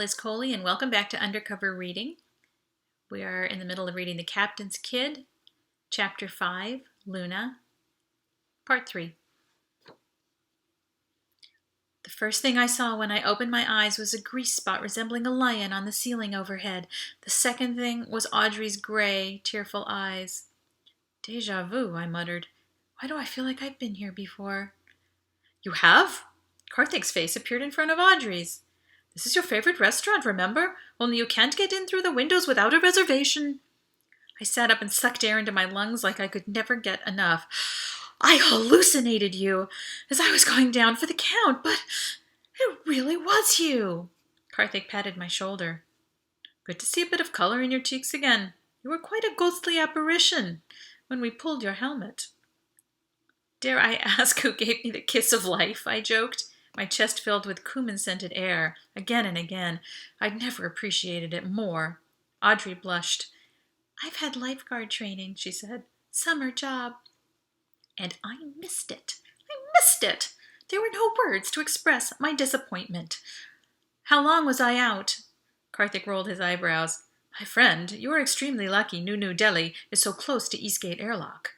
Liz Coley, and welcome back to Undercover Reading. We are in the middle of reading The Captain's Kid, Chapter 5, Luna, Part 3. The first thing I saw when I opened my eyes was a grease spot resembling a lion on the ceiling overhead. The second thing was Audrey's gray, tearful eyes. Deja vu, I muttered. Why do I feel like I've been here before? You have? Karthik's face appeared in front of Audrey's. This is your favorite restaurant, remember? Only you can't get in through the windows without a reservation. I sat up and sucked air into my lungs like I could never get enough. I hallucinated you as I was going down for the count, but it really was you. Karthik patted my shoulder. Good to see a bit of color in your cheeks again. You were quite a ghostly apparition when we pulled your helmet. Dare I ask who gave me the kiss of life? I joked, my chest filled with cumin-scented air, again and again. I'd never appreciated it more. Audrey blushed. I've had lifeguard training, she said. Summer job. And I missed it. I missed it. There were no words to express my disappointment. How long was I out? Karthik rolled his eyebrows. My friend, you are extremely lucky New Delhi is so close to Eastgate Airlock.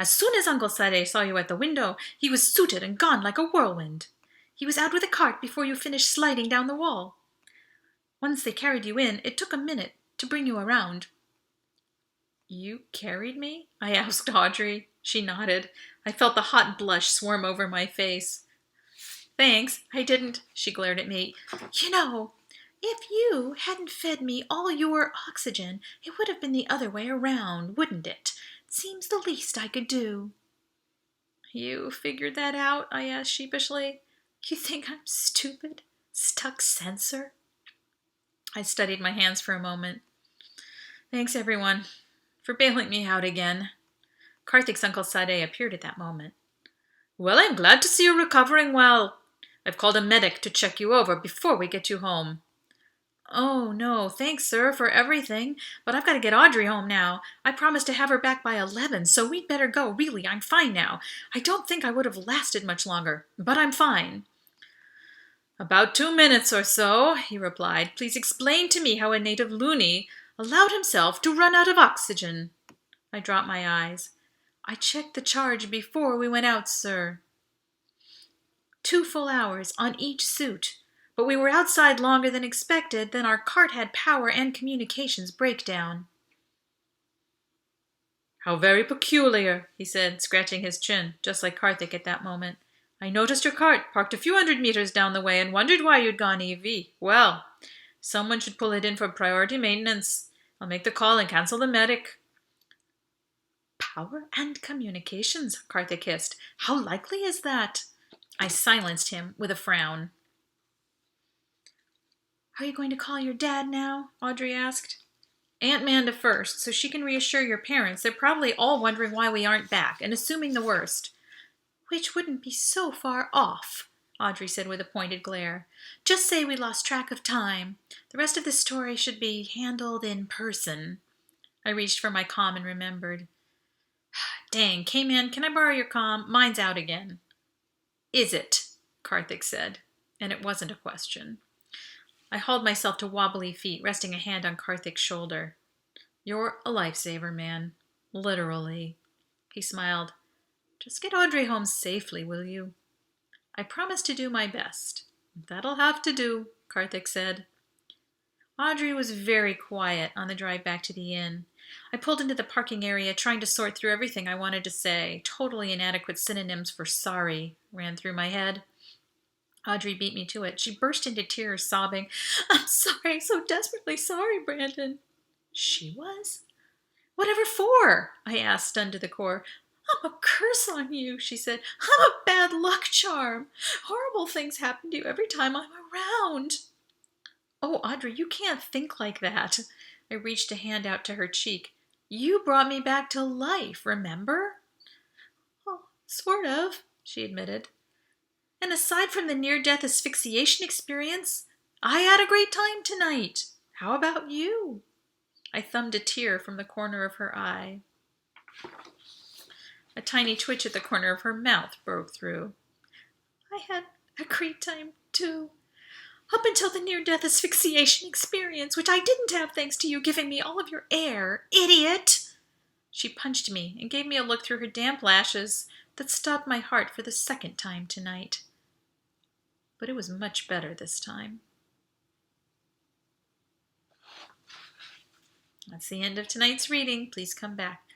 As soon as Uncle Sade saw you at the window, he was suited and gone like a whirlwind. He was out with a cart before you finished sliding down the wall. Once they carried you in, it took a minute to bring you around. You carried me? I asked Audrey. She nodded. I felt the hot blush swarm over my face. Thanks, I didn't. She glared at me. You know, if you hadn't fed me all your oxygen, it would have been the other way around, wouldn't it? Seems the least I could do. You figured that out? I asked sheepishly. You think I'm stupid? Stuck censor? I studied my hands for a moment. Thanks, everyone, for bailing me out again. Karthik's Uncle Sade appeared at that moment. Well, I'm glad to see you recovering well. I've called a medic to check you over before we get you home. Oh, no, thanks, sir, for everything. But I've got to get Audrey home now. I promised to have her back by 11, so we'd better go. Really, I'm fine now. I don't think I would have lasted much longer, but I'm fine. About 2 minutes or so, he replied. Please explain to me how a native loony allowed himself to run out of oxygen. I dropped my eyes. I checked the charge before we went out, sir. 2 full hours on each suit. But we were outside longer than expected, then our cart had power and communications breakdown. How very peculiar, he said, scratching his chin, just like Karthik at that moment. I noticed your cart parked a few 100 meters down the way and wondered why you'd gone EV. Well, someone should pull it in for priority maintenance. I'll make the call and cancel the medic. Power and communications, Karthik hissed. How likely is that? I silenced him with a frown. Are you going to call your dad now? Audrey asked. Aunt Manda first, so she can reassure your parents. They're probably all wondering why we aren't back and assuming the worst. Which wouldn't be so far off, Audrey said with a pointed glare. Just say we lost track of time. The rest of the story should be handled in person. I reached for my comm and remembered. Dang, K-Man, can I borrow your comm? Mine's out again. Is it? Karthik said, and it wasn't a question. I hauled myself to wobbly feet, resting a hand on Karthik's shoulder. You're a lifesaver, man. Literally. He smiled. Just get Audrey home safely, will you? I promise to do my best. That'll have to do, Karthik said. Audrey was very quiet on the drive back to the inn. I pulled into the parking area, trying to sort through everything I wanted to say. Totally inadequate synonyms for sorry ran through my head. Audrey beat me to it. She burst into tears, sobbing, I'm sorry, so desperately sorry, Brandon. She was? Whatever for? I asked, stunned to the core. I'm a curse on you, she said. I'm a bad luck charm. Horrible things happen to you every time I'm around. Oh, Audrey, you can't think like that. I reached a hand out to her cheek. You brought me back to life, remember? Oh, sort of, she admitted. And aside from the near-death asphyxiation experience, I had a great time tonight. How about you? I thumbed a tear from the corner of her eye. A tiny twitch at the corner of her mouth broke through. I had a great time, too. Up until the near-death asphyxiation experience, which I didn't have thanks to you giving me all of your air, idiot! She punched me and gave me a look through her damp lashes that stopped my heart for the second time tonight. But it was much better this time. That's the end of tonight's reading. Please come back.